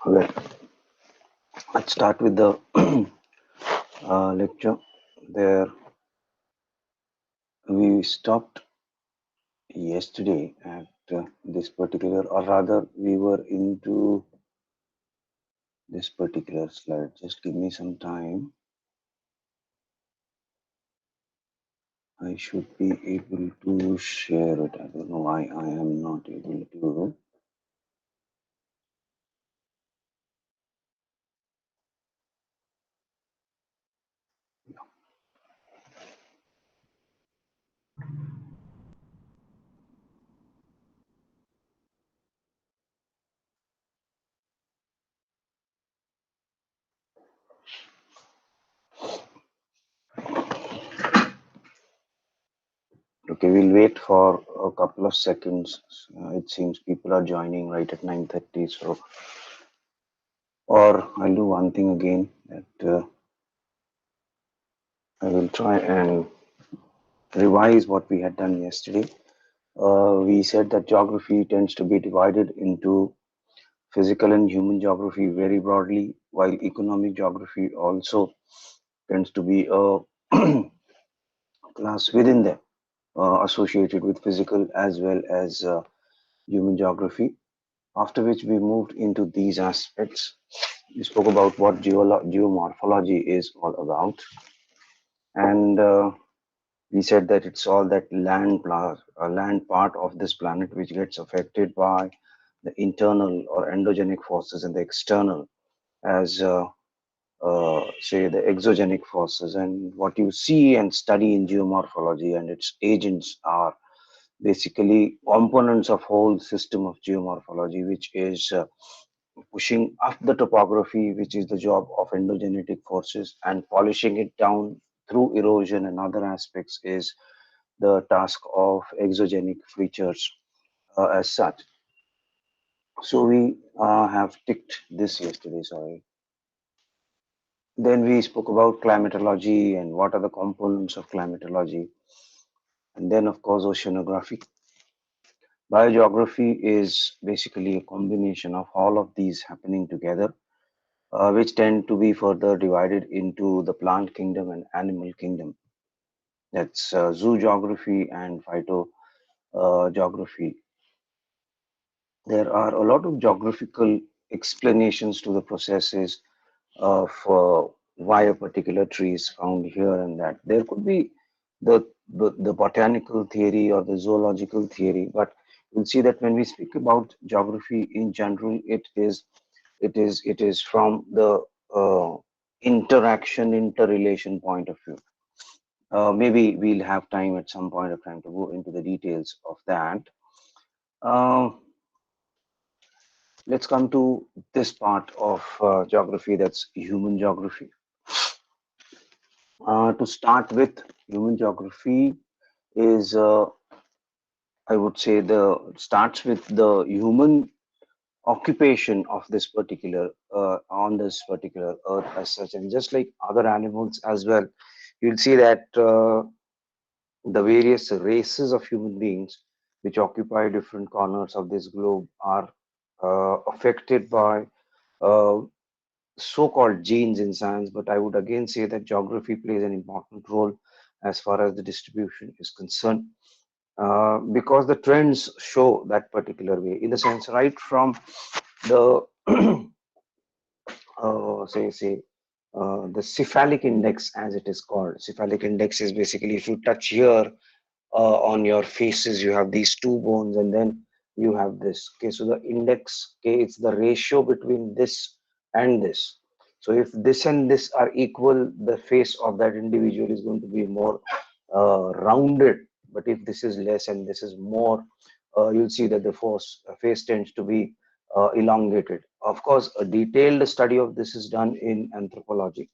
Well, let's start with the lecture. There, we stopped yesterday at this particular, or rather, we were into this particular slide. Just give me some time. I should be able to share it. I don't know why I am not able to. Okay, we'll wait for a couple of seconds. It seems people are joining right at 9:30. So, or I'll do one thing again that I will try and revise what we had done yesterday. We said that geography tends to be divided into physical and human geography very broadly, while economic geography also tends to be a class within them, associated with physical as well as human geography. After which we moved into these aspects. We spoke about what geomorphology is all about, and we said that it's all that land part of this planet which gets affected by the internal or endogenic forces and the external as say the exogenic forces. And what you see and study in geomorphology and its agents are basically components of whole system of geomorphology, which is pushing up the topography, which is the job of endogenetic forces, and polishing it down through erosion and other aspects is the task of exogenic features as such. So we have ticked this yesterday, sorry. Then we spoke about climatology and what are the components of climatology. And then, of course, oceanography. Biogeography is basically a combination of all of these happening together, which tend to be further divided into the plant kingdom and animal kingdom. That's zoo geography and phyto geography. There are a lot of geographical explanations to the processes of why a particular tree is found here and that. There could be the botanical theory or the zoological theory, but you'll see that when we speak about geography in general, it is from the interaction, interrelation point of view. Maybe we'll have time at some point of time to go into the details of that. Uh, let's come to this part of geography, that's human geography. To start with, human geography is, I would say, the starts with the human occupation of this particular on this particular earth as such, and just like other animals as well, you'll see that the various races of human beings which occupy different corners of this globe are affected by uh, so-called genes in science, but I would again say that geography plays an important role as far as the distribution is concerned, because the trends show that particular way. In the sense, right from the the cephalic index, as it is called. Cephalic index is basically, if you touch here on your faces, you have these two bones, and then you have this. Okay, so the index, okay, it's the ratio between this and this. So if this and this are equal, the face of that individual is going to be more rounded. But if this is less and this is more, you'll see that the face tends to be elongated. Of course, a detailed study of this is done in anthropology,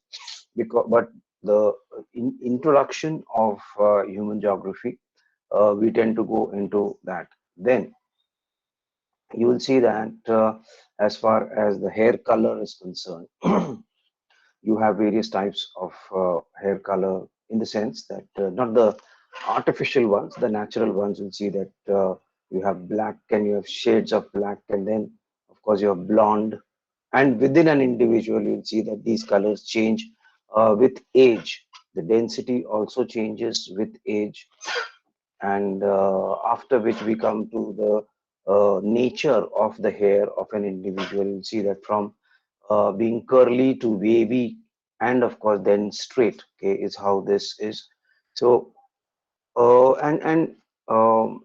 but the introduction of human geography, we tend to go into that. Then you will see that as far as the hair color is concerned, you have various types of hair color, in the sense that not the artificial ones, the natural ones. You'll see that you have black and you have shades of black, and then of course you have blonde, And within an individual, you'll see that these colors change with age. The density also changes with age, and after which we come to the nature of the hair of an individual. You'll see that from being curly to wavy, and of course then straight. Okay, is how this is. So and um,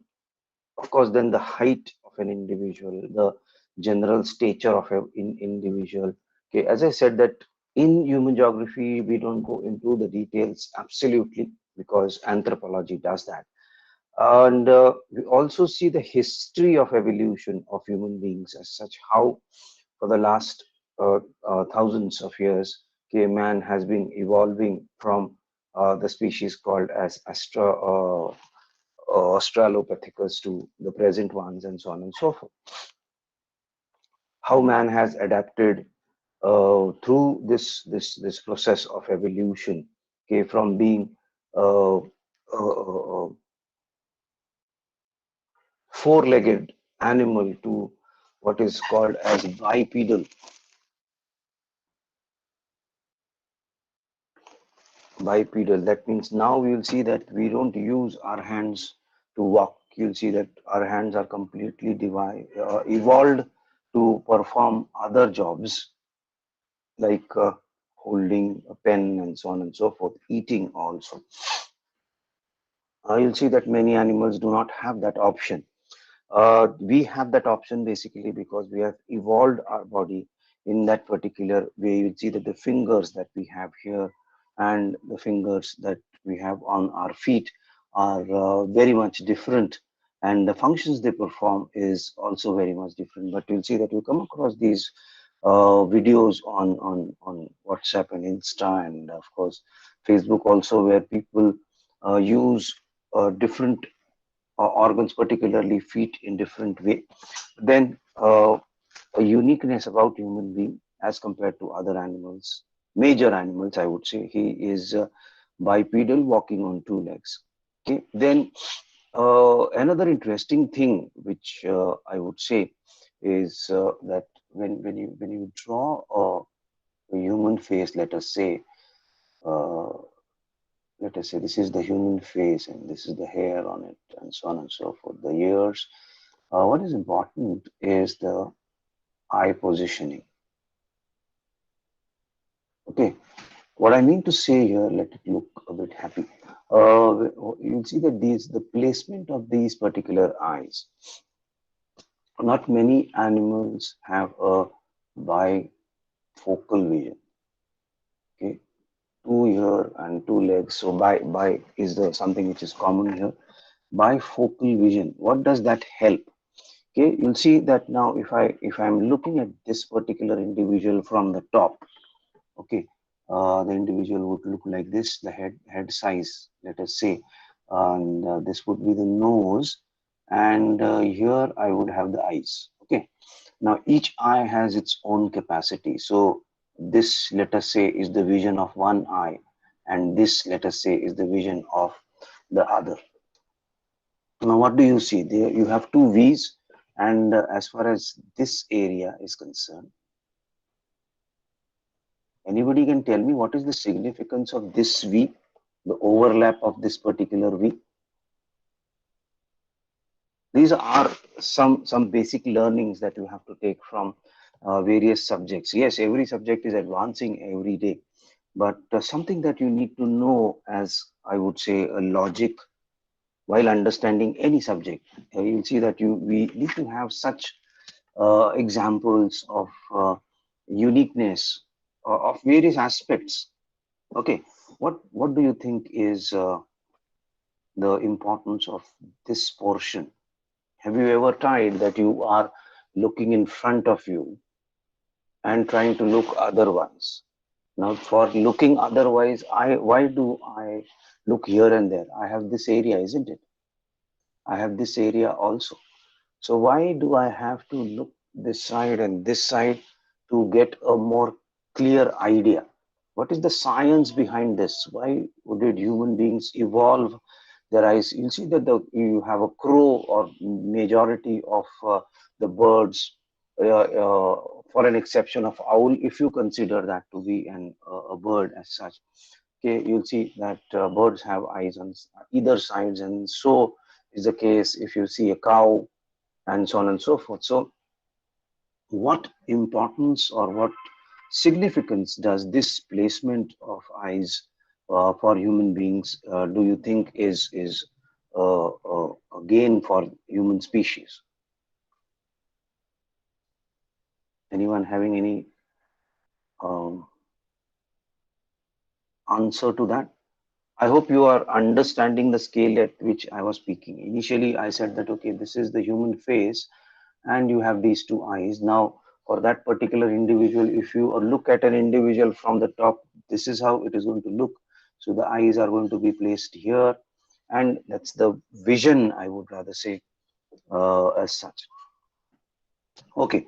of course then the height of an individual, the general stature of an individual. Okay, as I said that in human geography we don't go into the details absolutely, because anthropology does that. And we also see the history of evolution of human beings as such, how for the last thousands of years, okay, man has been evolving from the species called as Australopithecus to the present ones, and so on and so forth. How man has adapted through this process of evolution, okay, from being uh, four-legged animal to what is called as bipedal. Bipedal. That means now you'll see that we don't use our hands to walk. You'll see that our hands are completely evolved to perform other jobs like holding a pen and so on and so forth, eating also. You'll see that many animals do not have that option. We have that option basically because we have evolved our body in that particular way. You see that the fingers that we have here and the fingers that we have on our feet are very much different, and the functions they perform is also very much different. But you'll see that you come across these videos on WhatsApp and Insta, and of course Facebook also, where people use different organs, particularly feet, in different way. Then a uniqueness about human being as compared to other animals, major animals, I would say, he is bipedal, walking on two legs. Okay. Then another interesting thing, which I would say, is that when you draw a human face, uh, let us say this is the human face and this is the hair on it, and so on and so forth, the ears. What is important is the eye positioning. Okay, what I mean to say here, let it look a bit happy. You'll see that the placement of these particular eyes. Not many animals have a bifocal vision. Okay, two ear and two legs. So by is the something which is common here. Bifocal vision. What does that help? Okay, you'll see that now if I'm looking at this particular individual from the top, okay, the individual would look like this, the head size, let us say, and this would be the nose, and here I would have the eyes. Okay, now each eye has its own capacity. So this, let us say, is the vision of one eye, and this, let us say, is the vision of the other. Now, what do you see? There you have two V's, and as far as this area is concerned, anybody can tell me what is the significance of this V, the overlap of this particular V? These are some basic learnings that you have to take from various subjects. Yes, every subject is advancing every day, but something that you need to know as, I would say, a logic while understanding any subject. You'll see that we need to have such examples of uniqueness of various aspects. Okay, what do you think is the importance of this portion? Have you ever tried that you are looking in front of you and trying to look otherwise? Now, for looking otherwise, why do I look here and there? I have this area, isn't it? I have this area also. So why do I have to look this side and this side to get a more clear idea? What is the science behind this? Why did human beings evolve their eyes? You'll see that you have a crow or majority of the birds. for an exception of owl, if you consider that to be a bird as such. Okay, you'll see that birds have eyes on either sides, and so is the case if you see a cow, and so on and so forth. So, what importance or what significance does this placement of eyes for human beings do you think is a gain for human species? Anyone having any um, answer to that? I hope you are understanding the scale at which I was speaking. Initially, I said that, okay, this is the human face, and you have these two eyes. Now, for that particular individual, if you look at an individual from the top, this is how it is going to look. So, the eyes are going to be placed here, and that's the vision, I would rather say, as such. Okay,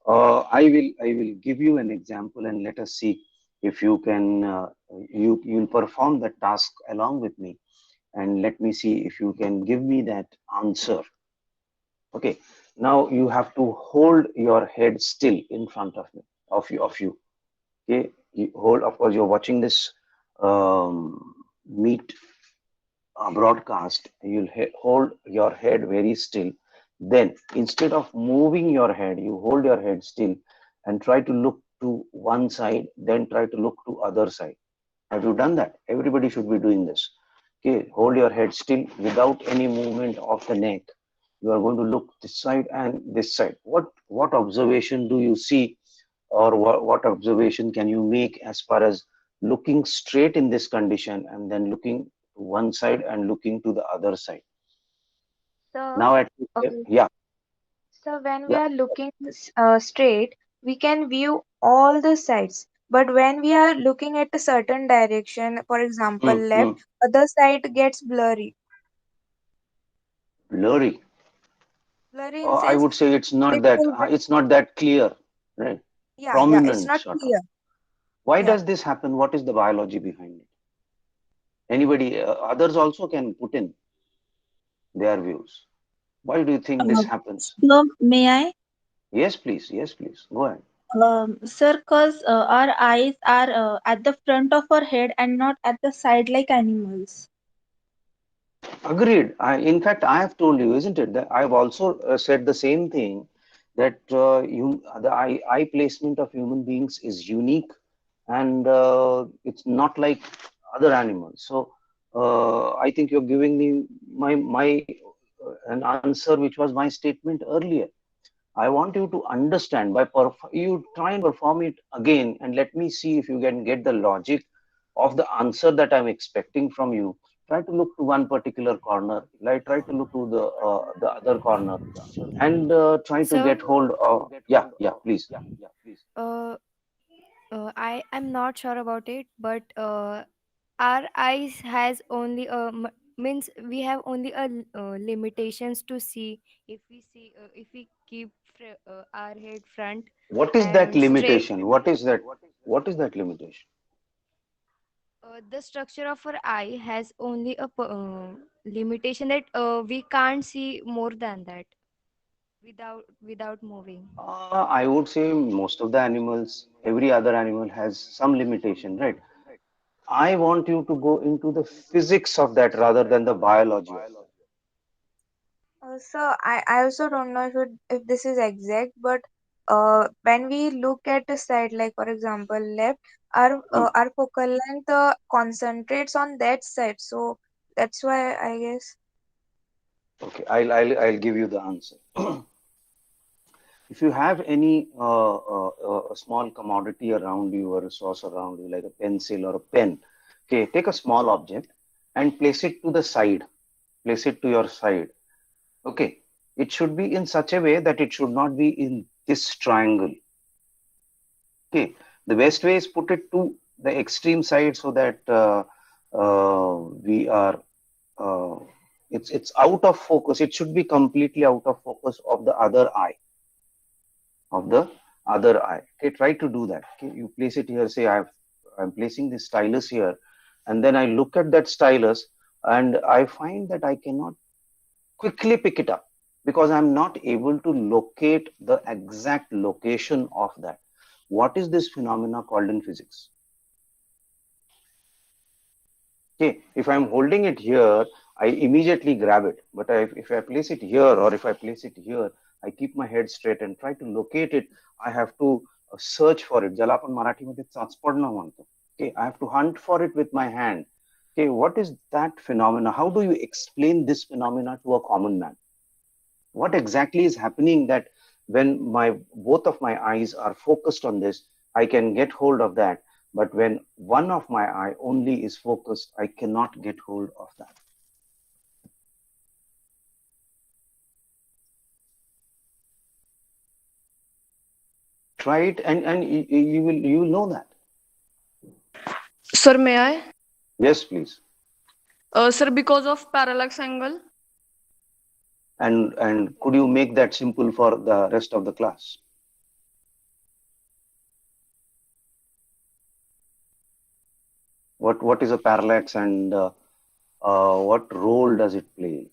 I will give you an example, and let us see if you can you'll perform the task along with me, and let me see if you can give me that answer. Okay, now you have to hold your head still in front of me, of you. Okay, you hold. Of course, you're watching this meet broadcast. You'll hold your head very still. Then, instead of moving your head, you hold your head still and try to look to one side. Then try to look to other side. Have you done that? Everybody should be doing this. Okay, hold your head still without any movement of the neck. You are going to look this side and this side. What observation do you see, or what observation can you make as far as looking straight in this condition and then looking to one side and looking to the other side? So, Now, at okay. yeah, So when we yeah. are looking straight, we can view all the sides. But when we are looking at a certain direction, for example, Mm, left, mm. other side gets blurry. Blurry. Blurry in Or I sense, would say little bit. it's not that clear, right? Yeah, it's Prominent not sort of. clear. Why Yeah. does this happen? What is the biology behind it? Anybody, others also can put in their views. Why do you think this happens? So may I? Yes, please. Yes, please. Go ahead. Sir, cause our eyes are at the front of our head and not at the side like animals. Agreed. In fact, I have told you, isn't it, that I've also said the same thing, that the eye placement of human beings is unique, and it's not like other animals. So I think you're giving me my an answer which was my statement earlier. I want you to understand by you try and perform it again, and let me see if you can get the logic of the answer that I'm expecting from you. Try to look to one particular corner, like try to look to the other corner, and try to So, get hold of. Yeah, yeah, please. uh, I am not sure about it, but our eyes has only means we have only a limitations to see. If we keep our head front What is that and straight, limitation? What is that? What is that limitation? the structure of our eye has only a limitation that we can't see more than that without moving. I would say most of the animals, every other animal has some limitation, right? I want you to go into the physics of that rather than the biology of I also don't know if this is exact, but when we look at the side, like for example, left, that. our focal length concentrates on that side. So that's why I guess. Okay, I'll give you the answer. If you have any a small commodity around you or a resource around you, like a pencil or a pen, okay, take a small object and place it to the side, place it to your side. Okay, it should be in such a way that it should not be in this triangle. Okay, the best way is put it to the extreme side so that we are uh, it's out of focus. It should be completely out of focus of the other eye, of the other eye. Okay, try to do that. Okay, you place it here. Say I'm placing this stylus here, and then I look at that stylus, and I find that I cannot quickly pick it up. because I'm not able to locate the exact location of that. What is this phenomena called in physics? Okay, if I'm holding it here, I immediately grab it. But if I place it here or if I place it here, I keep my head straight and try to locate it. I have to search for it. ज्याला आपण मराठीमध्ये चाचपडणं म्हणतो. Okay, I have to hunt for it with my hand. Okay, what is that phenomena? How do you explain this phenomena to a common man? What exactly is happening that when both of my eyes are focused on this, I can get hold of that, but when one of my eye only is focused, I cannot get hold of that. Try it, and you will know that. Sir, may I? Yes, please. Sir, because of parallax angle. And could you make that simple for the rest of the class? What is a parallax, and what role does it play?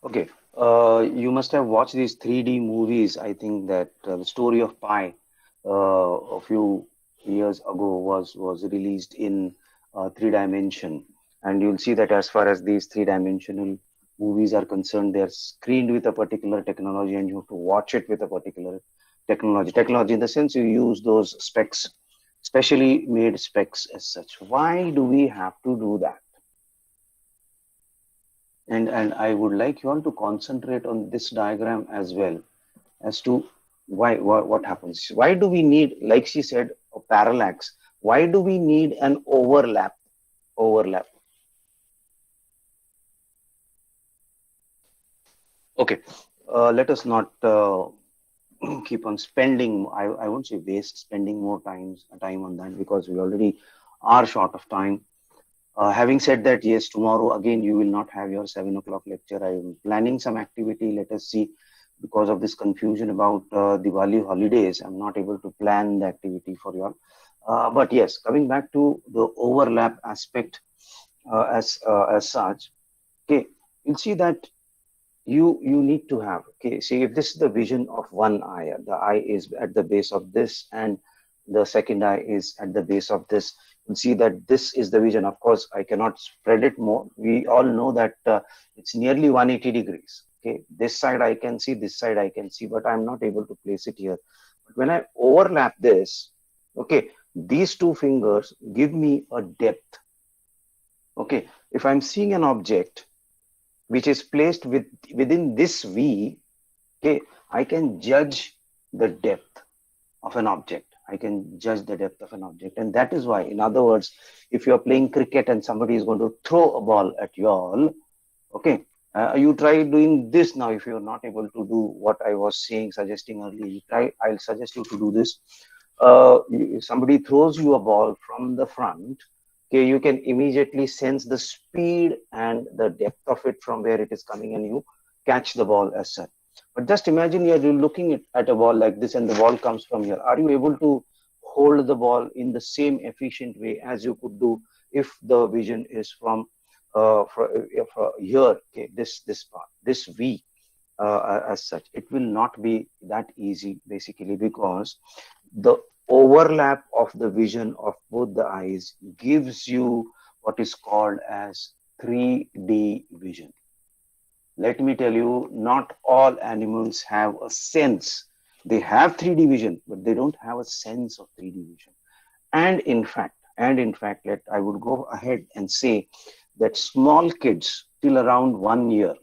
Okay, you must have watched these 3D movies. I think that the story of Pi a few years ago was released in 3 dimension, and you'll see that as far as these 3 dimensional movies are concerned, they're screened with a particular technology, and you have to watch it with a particular technology. Technology in the sense you use those specs, specially made specs as such. Why do we have to do that? And I would like you all to concentrate on this diagram as well, as to what happens. Why do we need, like she said, a parallax? Why do we need an overlap? Okay, let us not keep on spending. I won't say waste, spending more time on that, because we already are short of time. Having said that, yes, tomorrow again you will not have your 7 o'clock lecture. I am planning some activity. Let us see. Because of this confusion about Diwali holidays, I'm not able to plan the activity for you all. But yes, coming back to the overlap aspect as such, okay, you'll see that you need to have, okay, see, if this is the vision of one eye, the eye is at the base of this, and the second eye is at the base of this. You see that this is the vision. Of course, I cannot spread it more. We all know that it's nearly 180 degrees. Okay, this side I can see, this side I can see, but I'm not able to place it here. But when I overlap this, okay, these two fingers give me a depth. Okay, if I'm seeing an object which is placed within this V, okay, I can judge the depth of an object. I can judge the depth of an object. And that is why, in other words, if you're playing cricket and somebody is going to throw a ball at you all, okay, you try doing this now. If you're not able to do what I was suggesting earlier, you try, I'll suggest you to do this. Somebody throws you a ball from the front, okay, you can immediately sense the speed and the depth of it from where it is coming, and you catch the ball as such. But just imagine you're looking at a ball like this, and the ball comes from here. Are you able to hold the ball in the same efficient way as you could do if the vision is from here, okay, this part, this V, as such? It will not be that easy, basically, because the overlap of the vision of both the eyes gives you what is called as 3D vision. Let me tell you, not all animals have a sense. They have 3D vision, but they don't have a sense of 3D vision. And in fact, I would go ahead and say that small kids till around 1 year,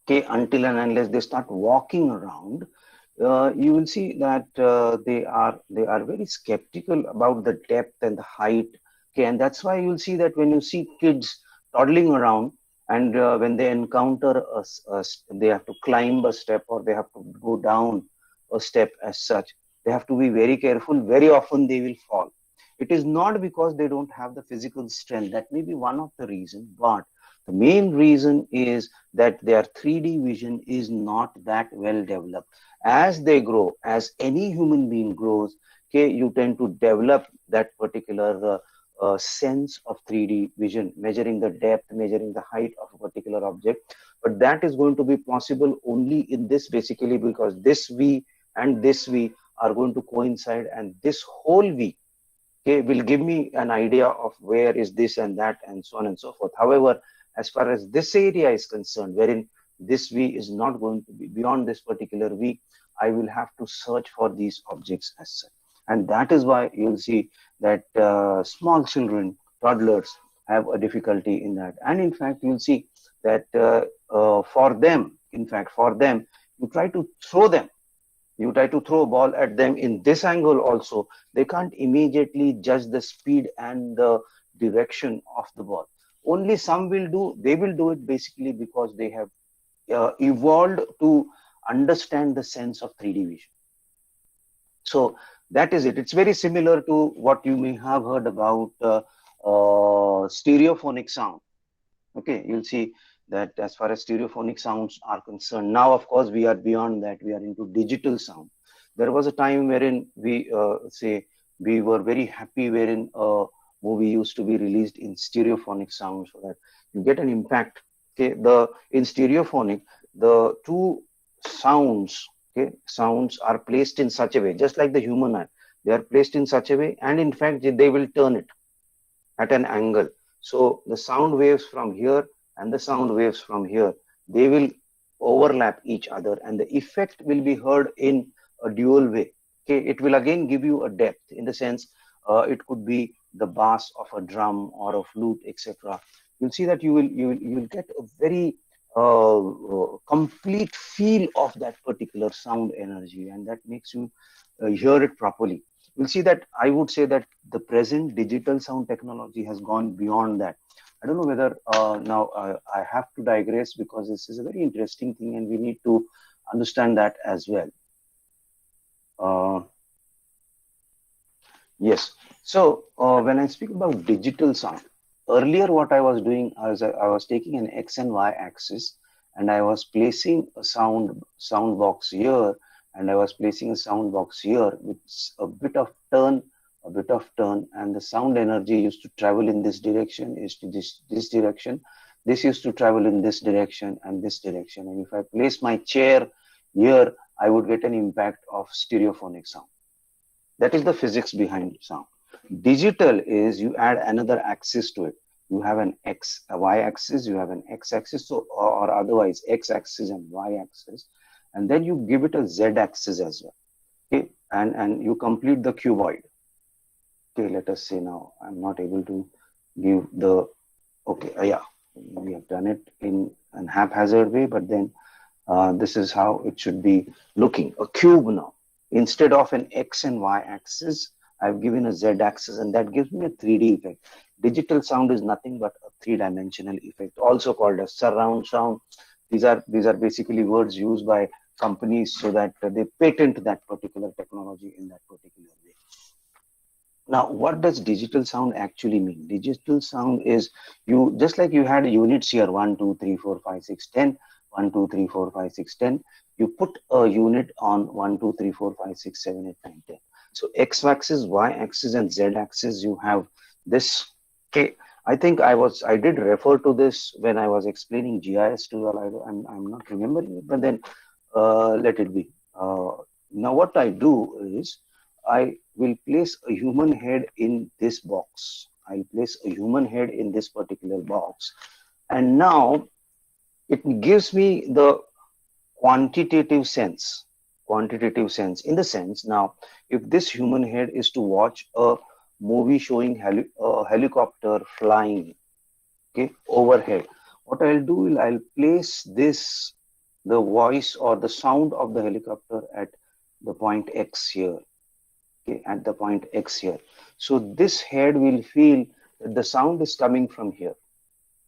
okay, until and unless they start walking around, you will see that they are very skeptical about the depth and the height. Okay, and that's why you'll see that when you see kids toddling around, and when they encounter they have to climb a step, or they have to go down a step as such, they have to be very careful. Very often they will fall. It is not because they don't have the physical strength. That may be one of the reasons, but the main reason is that their 3D vision is not that well developed. As they grow, as any human being grows, okay, you tend to develop that particular sense of 3D vision, measuring the depth, measuring the height of a particular object. But that is going to be possible only in this, basically because this V and this V are going to coincide, and this whole V, okay, will give me an idea of where is this and that and so on and so forth. However, as far as this area is concerned, wherein this V is not going to be beyond this particular V, I will have to search for these objects as such. And that is why you'll see that small children, toddlers, have a difficulty in that. And in fact, you'll see that for them, you try to throw them, you try to throw a ball at them in this angle also, they can't immediately judge the speed and the direction of the ball. Only some will do, they will do it basically because they have evolved to understand the sense of 3D vision. So that is it. It's very similar to what you may have heard about stereophonic sound. Okay, you'll see that as far as stereophonic sounds are concerned, now of course we are beyond that, we are into digital sound. There was a time wherein we say we were very happy wherein a movie used to be released in stereophonic sound, so that you get an impact. Okay, in stereophonic, the two sounds, okay, sounds are placed in such a way, just like the human eye, they are placed in such a way, and in fact they will turn it at an angle. So the sound waves from here and the sound waves from here, they will overlap each other, and the effect will be heard in a dual way. Okay, it will again give you a depth in the sense it could be the bass of a drum or a flute, etc. You'll see that you will get a very complete feel of that particular sound energy, and that makes you hear it properly. You'll see that I would say that the present digital sound technology has gone beyond that. I don't know whether now I have to digress because this is a very interesting thing and we need to understand that as well. Yes. So when I speak about digital sound, earlier what I was doing is I was taking an X and Y axis and I was placing a sound box here, and I was placing a sound box here with a bit of turn, and the sound energy used to travel in this direction, is to this direction. This used to travel in this direction and this direction. And if I place my chair here, I would get an impact of stereophonic sound. That is the physics behind sound. Digital is you add another axis to it. You have an X, a Y axis, you have an X axis, so or otherwise X axis and Y axis, and then you give it a Z axis as well. Okay, and you complete the cuboid. Okay, let us say now I'm not able to give the, okay, yeah, we have done it in an haphazard way, but then this is how it should be looking, a cube now. Instead of an X and Y axis, I've given a Z axis, and that gives me a 3D effect. Digital sound is nothing but a three-dimensional effect, also called as surround sound. These are basically words used by companies so that they patent that particular technology in that particular way. Now, what does digital sound actually mean? Digital sound is, you just like you had units here, 1, 2, 3, 4, 5, 6, 10, 1, 2, 3, 4, 5, 6, 10. You put a unit on 1, 2, 3, 4, 5, 6, 7, 8, 9, 10. So X axis, Y axis, and Z axis, you have this. Okay, I think I did refer to this when I was explaining GIS to you. I'm not remembering it, but then let it be. Now what I do is I will place a human head in this box. I'll place a human head in this particular box, and now it gives me the quantitative sense in the sense, now if this human head is to watch a movie showing a helicopter flying, okay, overhead, what I'll do is I'll place the voice or the sound of the helicopter at the point X here, okay, at the point X here. So this head will feel that the sound is coming from here.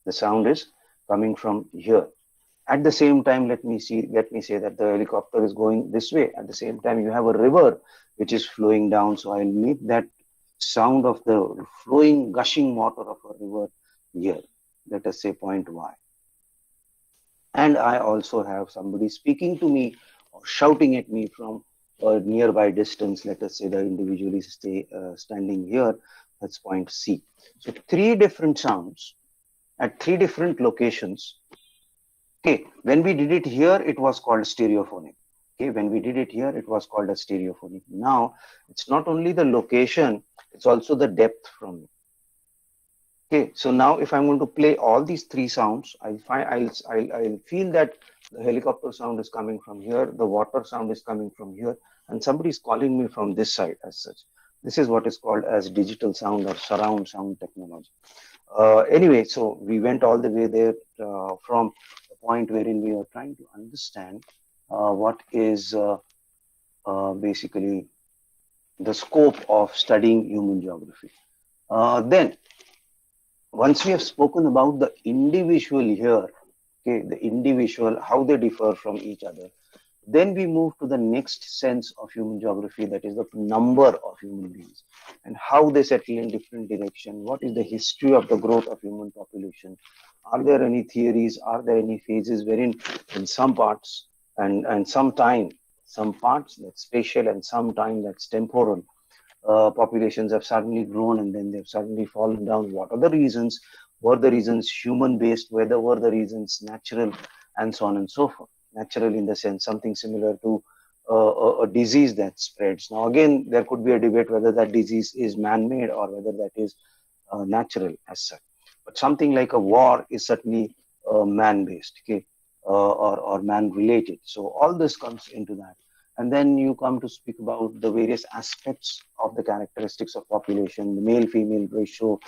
The sound is coming from here. At the same time, let me say that the helicopter is going this way. At the same time, you have a river which is flowing down. So I'll make that sound of the flowing, gushing water of a river here. Let us say point Y. And I also have somebody speaking to me or shouting at me from a nearby distance. Let us say the individual is standing here. That's point C. So three different sounds at three different locations. Okay, when we did it here, it was called stereophonic. Okay, when we did it here, it was called a stereophonic. Now, it's not only the location, it's also the depth from it. Okay, so now if I'm going to play all these three sounds, I'll feel that the helicopter sound is coming from here, the water sound is coming from here, and somebody is calling me from this side as such. This is what is called as digital sound or surround sound technology. Anyway, so we went all the way there from the point wherein we are trying to understand what is basically the scope of studying human geography. Then, once we have spoken about the individual here, okay, the individual, how they differ from each other, then we move to the next sense of human geography, that is the number of human beings and how they settle in different direction. What is the history of the growth of human population? Are there any theories? Are there any phases wherein in some parts and some time, some parts that's spatial and some time that's temporal, populations have suddenly grown and then they've suddenly fallen down. What are the reasons? Were the reasons human based? Whether were the reasons natural, and so on and so forth. Natural in the sense something similar to a disease that spreads. Now again, there could be a debate whether that disease is man-made or whether that is natural as such. But something like a war is certainly man-based, okay, or man-related. So all this comes into that. And then you come to speak about the various aspects of the characteristics of population, the male-female ratio.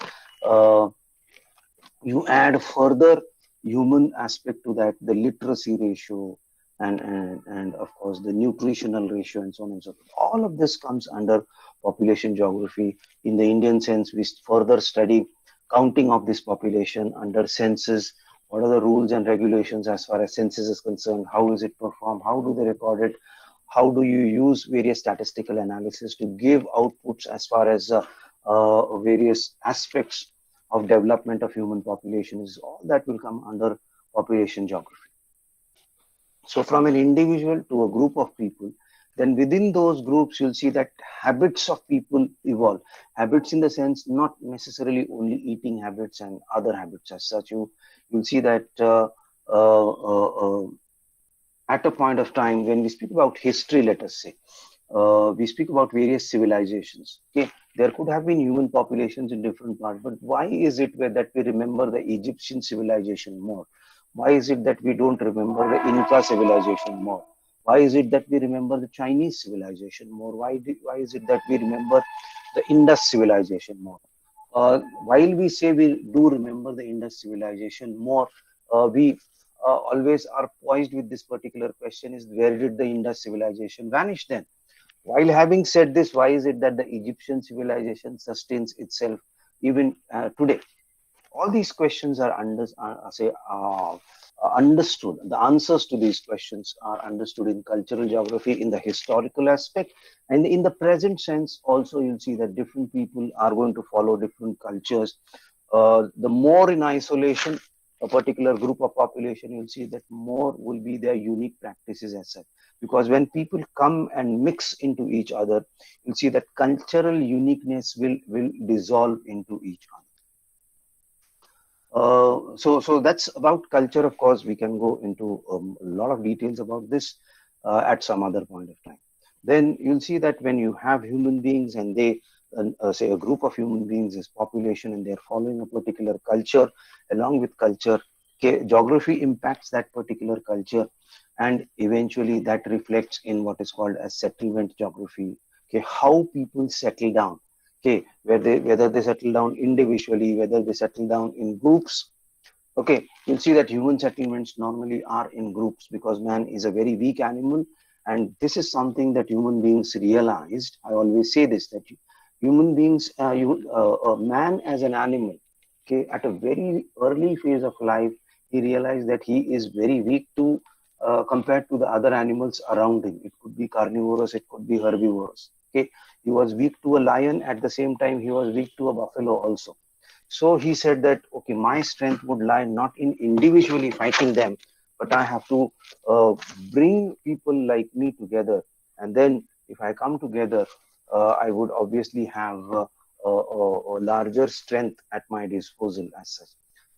You add further human aspect to that, the literacy ratio, and of course the nutritional ratio, and so on and so forth. All of this comes under population geography. In the Indian sense, we further study counting of this population under census. What are the rules and regulations as far as census is concerned? How is it performed? How do they record it? How do you use various statistical analysis to give outputs as far as various aspects of development of human population? Is all that will come under population geography. So from an individual to a group of people, then within those groups, you'll see that habits of people evolve. Habits in the sense, not necessarily only eating habits and other habits as such. You'll see that at a point of time when we speak about history, let us say, we speak about various civilizations. Okay, there could have been human populations in different parts, but why is it that we remember the Egyptian civilization more? Why is it that we don't remember the Inca civilization more? Why is it that we remember the Chinese civilization more? Why is it that we remember the Indus civilization more? While we say we do remember the Indus civilization more, we always are poised with this particular question: is where did the Indus civilization vanish then? While having said this, why is it that the Egyptian civilization sustains itself even today? All these questions are understood. The answers to these questions are understood in cultural geography, in the historical aspect, and in the present sense. Also, you'll see that different people are going to follow different cultures. The more in isolation a particular group of population, you'll see that more will be their unique practices as such. Because when people come and mix into each other, you'll see that cultural uniqueness will dissolve into each other. So that's about culture. Of course, we can go into a lot of details about this at some other point of time. Then you'll see that when you have human beings and they say a group of human beings is population and they're following a particular culture, along with culture, okay, geography impacts that particular culture, and eventually that reflects in what is called as settlement geography. Okay, how people settle down. Okay, whether they settle down individually, whether they settle down in groups. Okay, you'll see that human settlements normally are in groups because man is a very weak animal, and this is something that human beings realized. I always say this, that human beings, man as an animal, okay, at a very early phase of life, he realized that he is very weak to compared to the other animals around him. It could be carnivorous, it could be herbivorous. Okay, he was weak to a lion, at the same time he was weak to a buffalo also. So he said that, okay, my strength would lie not in individually fighting them, but I have to bring people like me together. And then if I come together, I would obviously have larger strength at my disposal as such.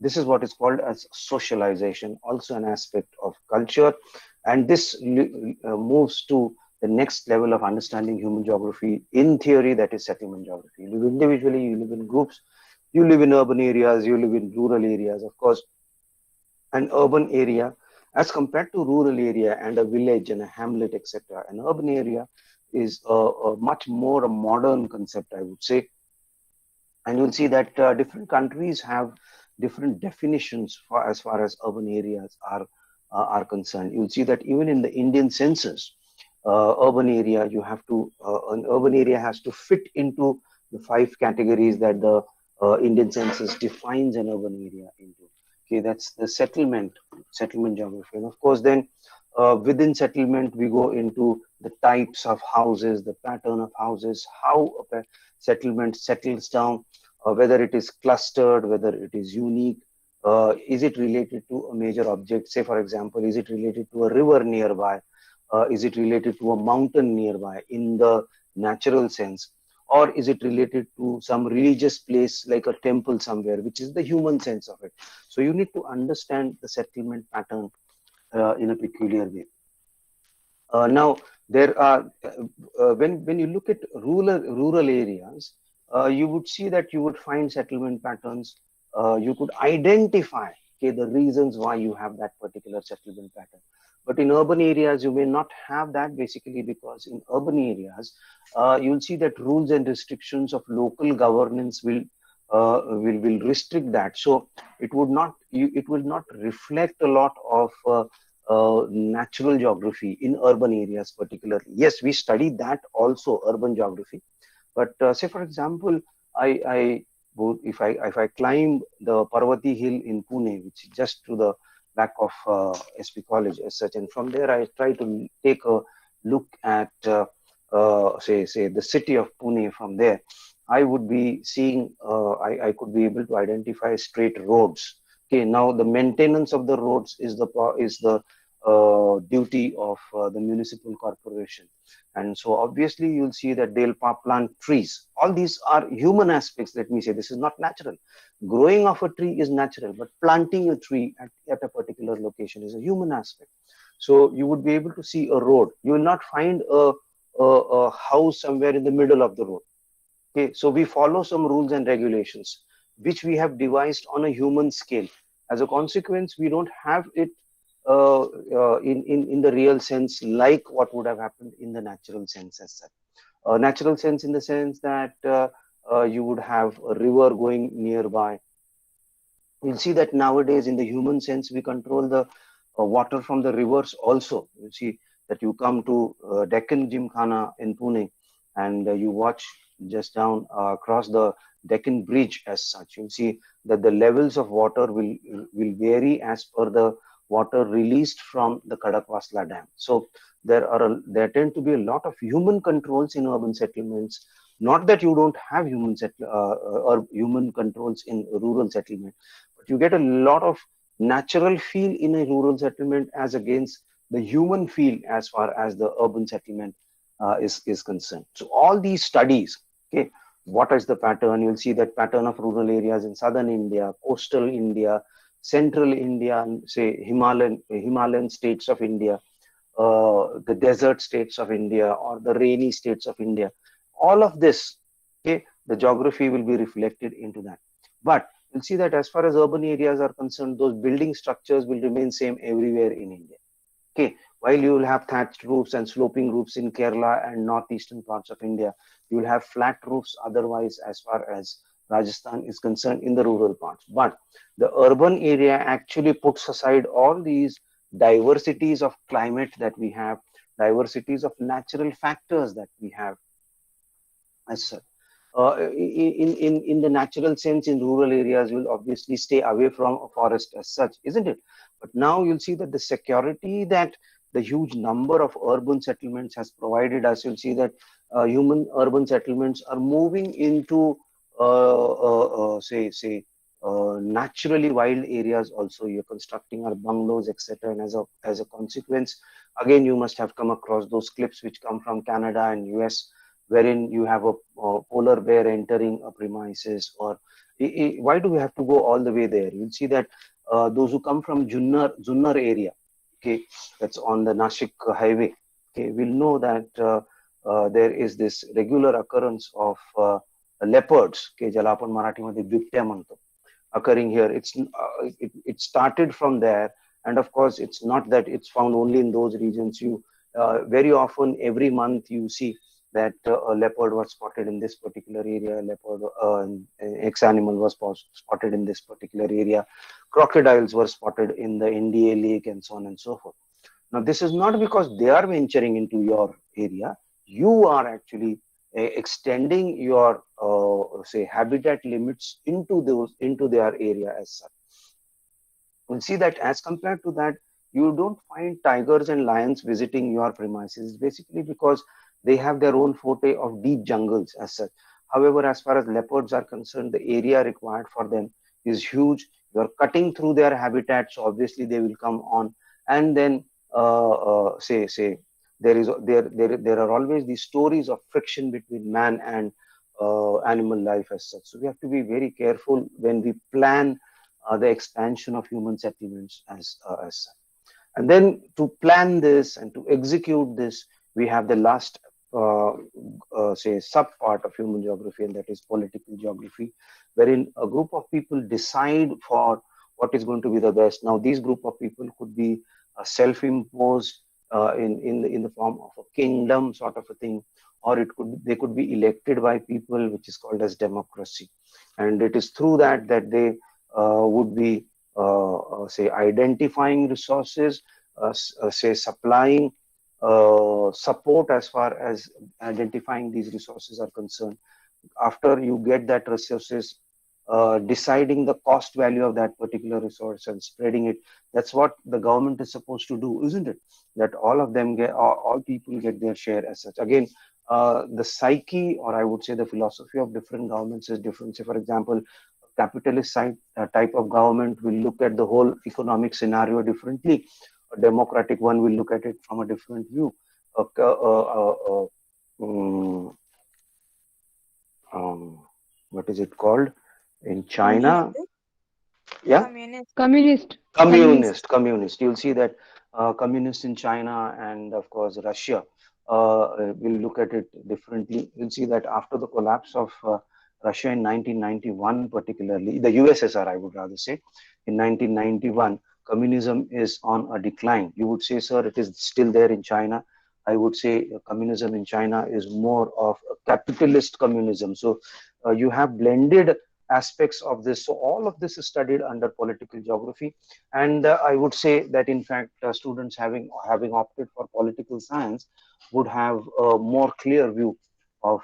This is what is called as socialization, also an aspect of culture, and this moves to the next level of understanding human geography in theory, that is settlement geography. You live individually, you live in groups, you live in urban areas, you live in rural areas. Of course, an urban area as compared to rural area and a village and a hamlet, etc. An urban area is a much more a modern concept, I would say, and you'll see that different countries have different definitions for as far as urban areas are concerned. You'll see that even in the Indian census, urban area you have to an urban area has to fit into the five categories that the Indian census defines an urban area into. Okay, that's the settlement geography, and of course then within settlement we go into the types of houses, the pattern of houses, how a settlement settles down, whether it is clustered, whether it is unique, is it related to a major object? Say, for example, is it related to a river nearby? Is it related to a mountain nearby in the natural sense? Or is it related to some religious place like a temple somewhere, which is the human sense of it? So you need to understand the settlement pattern in a peculiar way. Now, there are when you look at rural areas, you would see that you would find settlement patterns. You could identify, okay, the reasons why you have that particular settlement pattern. But in urban areas, you may not have that, basically because in urban areas, you'll see that rules and restrictions of local governance will restrict that. So it will not reflect a lot of natural geography in urban areas particularly. Yes, we study that also, urban geography. But say, for example, if I climb the Parvati Hill in Pune, which is just to the back of SP College as such, and from there I try to take a look at say the city of Pune from there, I would be seeing I could be able to identify straight roads. Okay, now the maintenance of the roads is the duty of the municipal corporation, and so obviously you'll see that they'll plant trees. All these are human aspects. Let me say, this is not natural. Growing of a tree is natural, but planting a tree at a particular location is a human aspect. So you would be able to see a road. You will not find a house somewhere in the middle of the road. Okay, so we follow some rules and regulations which we have devised on a human scale. As a consequence, we don't have it in the real sense like what would have happened in the natural sense as such. Natural sense in the sense that you would have a river going nearby. You'll see that nowadays in the human sense we control the water from the rivers also. You see that you come to Deccan Gymkhana in Pune and you watch just down across the Deccan Bridge as such. You'll see that the levels of water will vary as per the water released from the Kadakwasla Dam. So there tend to be a lot of human controls in urban settlements. Not that you don't have or human controls in rural settlement, but you get a lot of natural feel in a rural settlement as against the human feel as far as the urban settlement is concerned. So all these studies, okay, what is the pattern? You'll see that pattern of rural areas in southern India, coastal India, central India, and say Himalayan states of India, the desert states of India, or the rainy states of India. All of this, okay, the geography will be reflected into that. But you'll see that as far as urban areas are concerned, those building structures will remain same everywhere in India. Okay, while you will have thatched roofs and sloping roofs in Kerala and northeastern parts of India, you will have flat roofs otherwise as far as Rajasthan is concerned in the rural parts. But the urban area actually puts aside all these diversities of climate that we have, diversities of natural factors that we have as such. In the natural sense, in rural areas, you'll obviously stay away from a forest as such, isn't it? But now you'll see that the security that the huge number of urban settlements has provided us, you'll see that human urban settlements are moving into naturally wild areas also. You're constructing our bungalows, etc. And as a consequence, again, you must have come across those clips which come from Canada and US, wherein you have a polar bear entering a premises, or why do we have to go all the way there? You'll see that those who come from Junnar area, okay, that's on the Nashik highway, okay, will know that there is this regular occurrence of leopards, okay, ज्याला आपण मराठीमध्ये बिबट्या म्हणतो, occurring here. It started from there, and of course, it's not that it's found only in those regions. You very often every month you see that a leopard was spotted in this particular area. Leopard, X animal was spotted in this particular area. Crocodiles were spotted in the NDA lake, and so on and so forth. Now, this is not because they are venturing into your area. You are actually extending your say habitat limits into their area as such. You'll see that as compared to that, you don't find tigers and lions visiting your premises, basically because they have their own forte of deep jungles as such. However, as far as leopards are concerned, the area required for them is huge. You're cutting through their habitat, so obviously they will come on, and then say there are always these stories of friction between man and animal life as such. So we have to be very careful when we plan the expansion of human settlements as such. And then to plan this and to execute this, we have the last say sub part of human geography, and that is political geography, wherein a group of people decide for what is going to be the best. Now, these group of people could be self-imposed in the form of a kingdom sort of a thing, or they could be elected by people, which is called as democracy, and it is through that they would be say identifying resources, say supplying support as far as identifying these resources are concerned. After you get that resources, deciding the cost value of that particular resource and spreading it. That's what the government is supposed to do, isn't it? That all of them get, all people get their share as such. Again, the psyche, or I would say the philosophy of different governments is different. Say, for example, capitalist type of government will look at the whole economic scenario differently. A democratic one will look at it from a different view. What is it called in China? Communistic? Yeah, Communist. communist. You'll see that communists in China and of course Russia will look at it differently. You'll see that after the collapse of Russia in 1991, particularly the USSR, I would rather say, in 1991, communism is on a decline. You would say, sir, it is still there in China. I would say communism in China is more of a capitalist communism. So you have blended aspects of this. So all of this is studied under political geography, and I would say that in fact students having opted for political science would have a more clear view of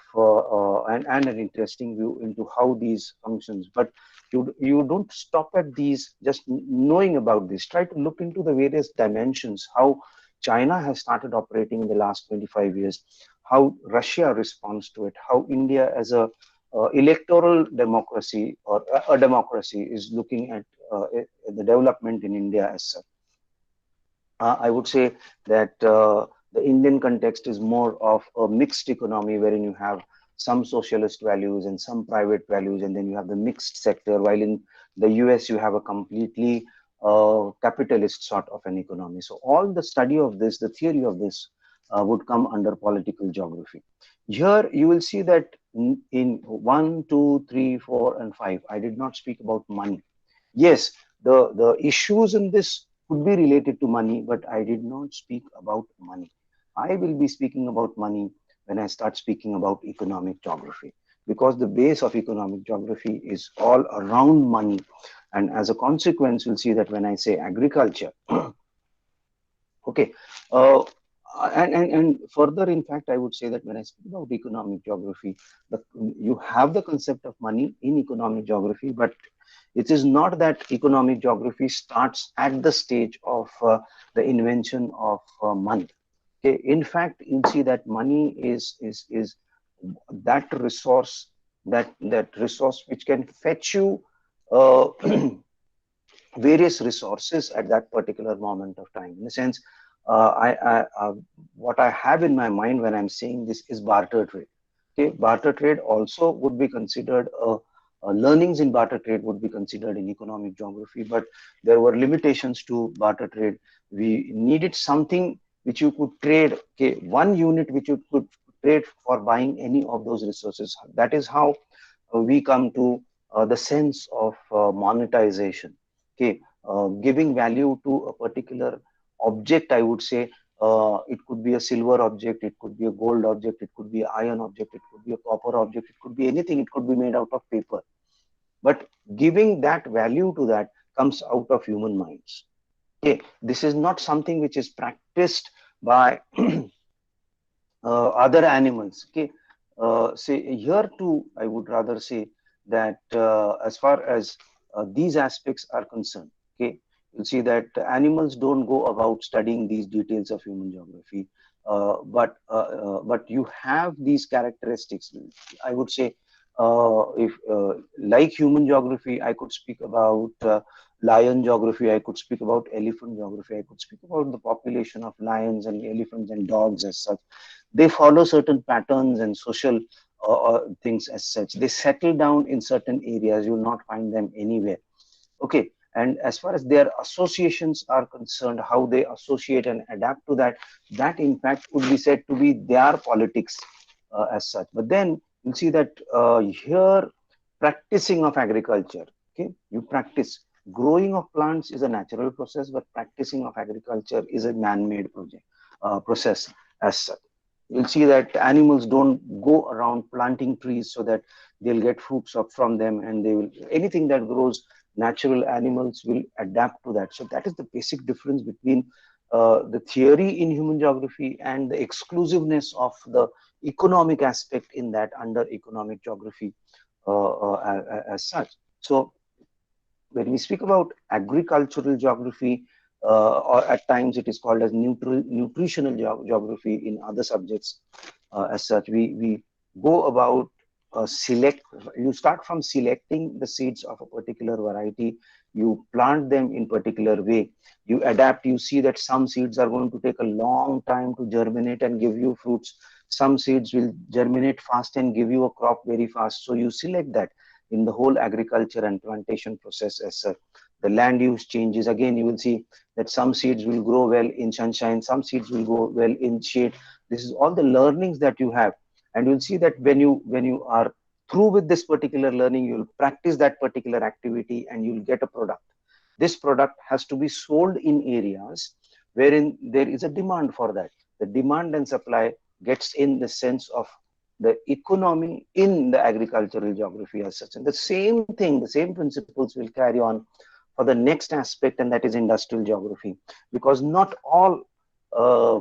and an interesting view into how these functions. But you don't stop at these just knowing about this. Try to look into the various dimensions, how China has started operating in the last 25 years, how Russia responds to it, how India as a electoral democracy or a democracy is looking at the development in India as such. I would say that the Indian context is more of a mixed economy wherein you have some socialist values and some private values, and then you have the mixed sector, while in the US you have a completely capitalist sort of an economy. So all the study of this, the theory of this would come under political geography. Here you will see that in 1, 2, 3, 4, and 5, I did not speak about money. Yes, the issues in this could be related to money, but I did not speak about money. I will be speaking about money when I start speaking about economic geography, because the base of economic geography is all around money. And as a consequence, you'll see that when I say agriculture, okay, and further, in fact, I would say that when I speak about economic geography, you have the concept of money in economic geography, but it is not that economic geography starts at the stage of the invention of money. Okay, in fact, you see that money is that resource, that resource which can fetch you various resources at that particular moment of time. In a sense, what I have in my mind when I'm saying this is barter trade. Okay, barter trade also would be considered learnings in barter trade would be considered in economic geography, but there were limitations to barter trade. We needed something which you could trade, okay, one unit which you could trade for buying any of those resources. That is how we come to the sense of monetization. Okay, giving value to a particular object, I would say it could be a silver object, it could be a gold object, it could be an iron object, it could be a copper object, it could be anything, it could be made out of paper. But giving that value to that comes out of human minds. Okay, this is not something which is practiced by other animals. Okay, say here too, I would rather say that as far as these aspects are concerned, okay, you'll see that animals don't go about studying these details of human geography, but you have these characteristics. I would say, if like human geography, I could speak about lion geography, I could speak about elephant geography, I could speak about the population of lions and elephants and dogs as such. They follow certain patterns and social things as such. They settle down in certain areas. You will not find them anywhere. Okay. And as far as their associations are concerned, how they associate and adapt to that, that in fact could be said to be their politics as such. But then you'll see that here, practicing of agriculture, okay, you practice. Growing of plants is a natural process, but practicing of agriculture is a man-made project process as such. You'll see that animals don't go around planting trees so that they'll get fruits up from them, and they will anything that grows natural, animals will adapt to that. So that is the basic difference between the theory in human geography and the exclusiveness of the economic aspect in that under economic geography as such. So when we speak about agricultural geography, or at times it is called as nutritional geography in other subjects, as such, we go about select. You start from selecting the seeds of a particular variety. You plant them in particular way. You adapt. You see that some seeds are going to take a long time to germinate and give you fruits. Some seeds will germinate fast and give you a crop very fast. So you select that in the whole agriculture and plantation process as such. The land use changes. Again, you will see that some seeds will grow well in sunshine, some seeds will grow well in shade. This is all the learnings that you have, and you'll see that when you are through with this particular learning, you'll practice that particular activity and you'll get a product. This product has to be sold in areas wherein there is a demand for that. The demand and supply gets in the sense of the economy in the agricultural geography as such. And the same thing, the same principles will carry on for the next aspect, and that is industrial geography. Because not all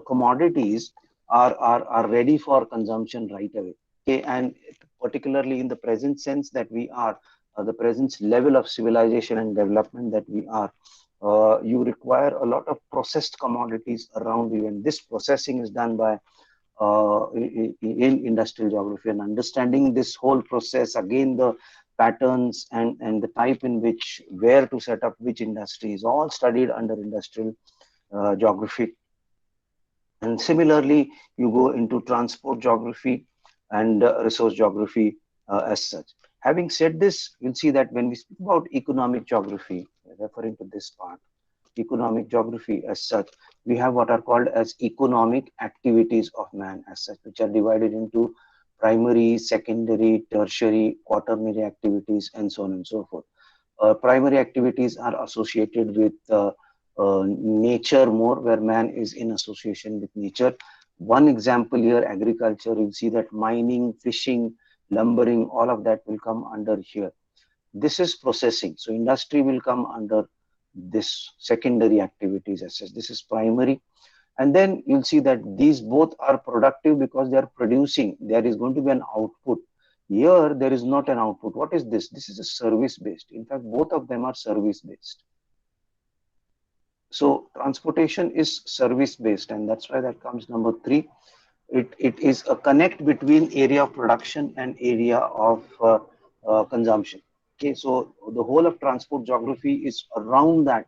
commodities are ready for consumption right away. Okay, and particularly in the present sense that we are, the present level of civilization and development that we are, you require a lot of processed commodities around you, and this processing is done by in industrial geography. And understanding this whole process, again the patterns and the type in which where to set up which industry is all studied under industrial geography. And similarly, you go into transport geography and resource geography as such. Having said this, you'll see that when we speak about economic geography, referring to this part, economic geography as such, we have what are called as economic activities of man as such, which are divided into primary, secondary, tertiary, quaternary activities, and so on and so forth. Primary activities are associated with nature more, where man is in association with nature. One example here, agriculture, you'll see that mining, fishing, lumbering, all of that will come under here. This is processing. So industry will come under this secondary activities as such. This is primary. And then you'll see that these both are productive because they are producing. There is going to be an output. Here, there is not an output. What is this? This is a service based. In fact, both of them are service based. So transportation is service based, and that's why that comes number 3. It is a connect between area of production and area of consumption. Okay, so the whole of transport geography is around that,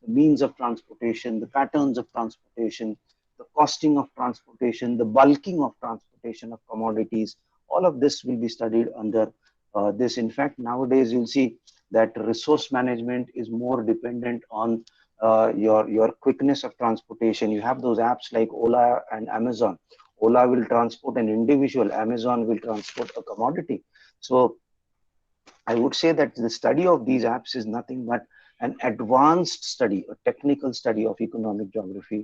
the means of transportation, the patterns of transportation, the costing of transportation, the bulking of transportation of commodities. All of this will be studied under this. In fact, nowadays you'll see that resource management is more dependent on your quickness of transportation. You have those apps like Ola and Amazon. Ola will transport an individual, Amazon will transport a commodity. So I would say that the study of these apps is nothing but an advanced study, a technical study of economic geography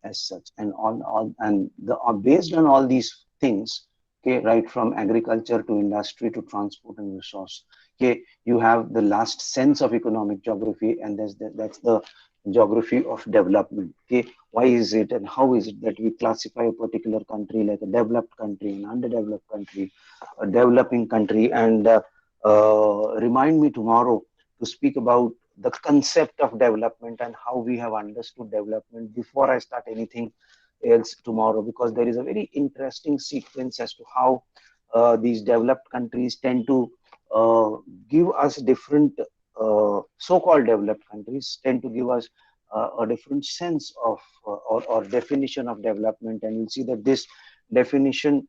as such. And based on all these things, okay, right from agriculture to industry to transport and resource, okay, you have the last sense of economic geography, and that's the geography of development. Okay, why is it and how is it that we classify a particular country like a developed country, an underdeveloped country, a developing country, and remind me tomorrow to speak about the concept of development and how we have understood development before I start anything else tomorrow, because there is a very interesting sequence as to how these developed countries tend to uh, give us different so-called developed countries tend to give us a different sense of or definition of development, and you'll see that this definition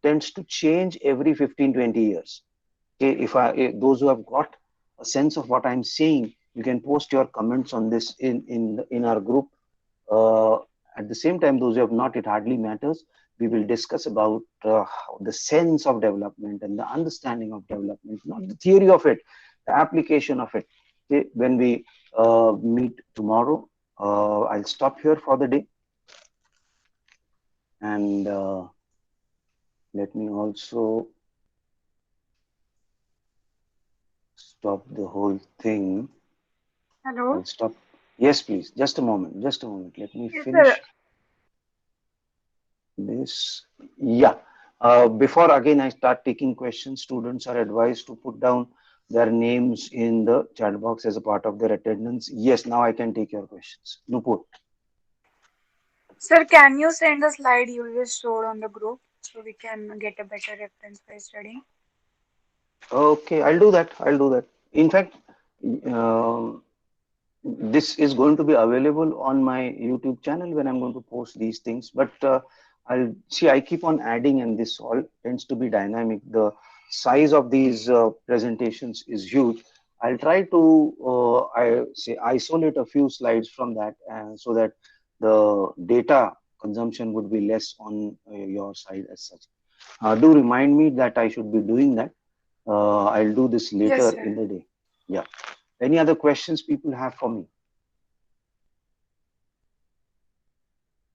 tends to change every 15-20 years. Okay, if those who have got a sense of what I'm saying, you can post your comments on this in our group. uh, at the same time, those who have not, it hardly matters. We will discuss about the sense of development and the understanding of development, not the theory of it, the application of it. Okay, when we meet tomorrow, I'll stop here for the day, and let me also stop the whole thing. Hello. I'll stop. Yes, please. Just a moment. Just a moment. Let me Yes, sir. finish this. Yeah. Before again I start taking questions, students are advised to put down their names in the chat box as a part of their attendance. Yes, now I can take your questions. Nupur. Sir, can you send the slide you just showed on the group so we can get a better reference by studying? Okay, I'll do that. I'll do that. In fact, um this is going to be available on my YouTube channel when I'm going to post these things. But I'll see, I keep on adding, and this all tends to be dynamic. The size of these presentations is huge. I'll try to I say isolate a few slides from that, so that the data consumption would be less on your side as such. Do remind me that I should be doing that. I'll do this Yes, later sir. in the day. Yeah. Any other questions people have for me?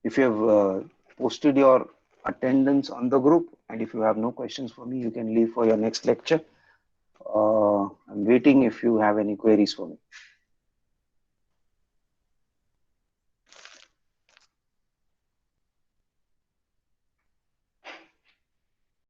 If you have posted your attendance on the group, and if you have no questions for me, you can leave for your next lecture. I'm waiting if you have any queries for me.